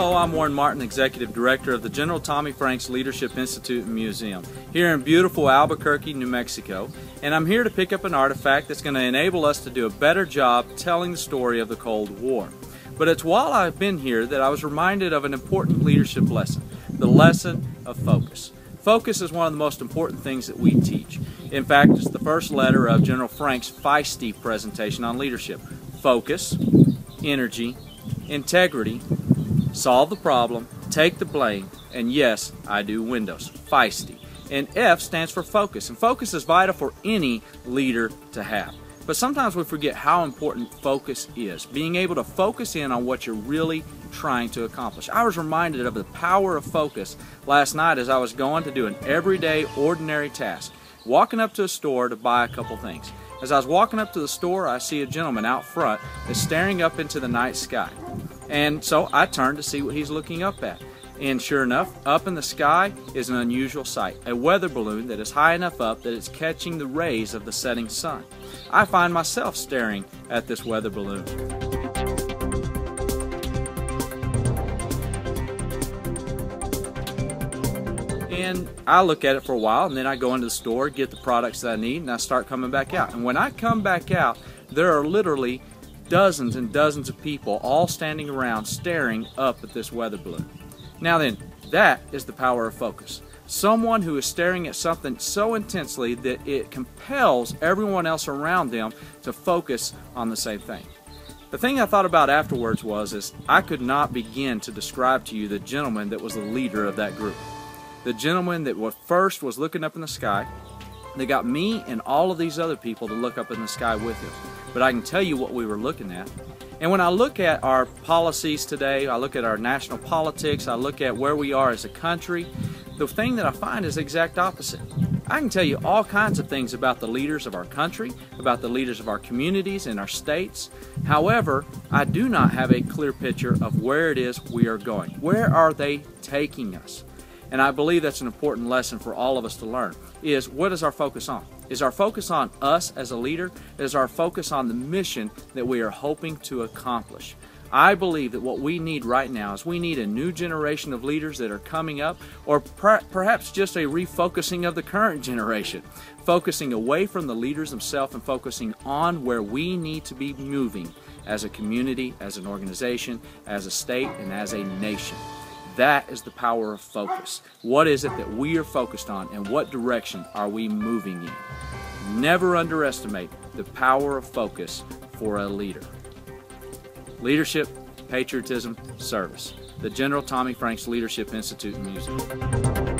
Hello, I'm Warren Martin, Executive Director of the General Tommy Franks Leadership Institute and Museum here in beautiful Albuquerque, New Mexico, and I'm here to pick up an artifact that's going to enable us to do a better job telling the story of the Cold War. But it's while I've been here that I was reminded of an important leadership lesson, the lesson of focus. Focus is one of the most important things that we teach. In fact, it's the first letter of General Franks' feisty presentation on leadership. Focus, energy, integrity, solve the problem, take the blame, and yes, I do windows. Feisty. And F stands for focus, and focus is vital for any leader to have. But sometimes we forget how important focus is, being able to focus in on what you're really trying to accomplish. I was reminded of the power of focus last night as I was going to do an everyday, ordinary task, walking up to a store to buy a couple things. As I was walking up to the store, I see a gentleman out front that's staring up into the night sky. And so I turned to see what he's looking up at. And sure enough, up in the sky is an unusual sight, a weather balloon that is high enough up that it's catching the rays of the setting sun. I find myself staring at this weather balloon. And I look at it for a while, and then I go into the store, get the products that I need, and I start coming back out. And when I come back out, there are literally dozens and dozens of people all standing around staring up at this weather balloon. Now then, that is the power of focus. Someone who is staring at something so intensely that it compels everyone else around them to focus on the same thing. The thing I thought about afterwards was I could not begin to describe to you the gentleman that was the leader of that group. The gentleman that first was looking up in the sky, that got me and all of these other people to look up in the sky with him. But I can tell you what we were looking at. And when I look at our policies today, I look at our national politics, I look at where we are as a country, the thing that I find is the exact opposite. I can tell you all kinds of things about the leaders of our country, about the leaders of our communities and our states. However, I do not have a clear picture of where it is we are going. Where are they taking us? And I believe that's an important lesson for all of us to learn, is what is our focus on? Is our focus on us as a leader? Is our focus on the mission that we are hoping to accomplish? I believe that what we need right now is we need a new generation of leaders that are coming up, or perhaps just a refocusing of the current generation, focusing away from the leaders themselves and focusing on where we need to be moving as a community, as an organization, as a state, and as a nation. That is the power of focus. What is it that we are focused on, and what direction are we moving in? Never underestimate the power of focus for a leader. Leadership, patriotism, service. The General Tommy Franks Leadership Institute and Museum.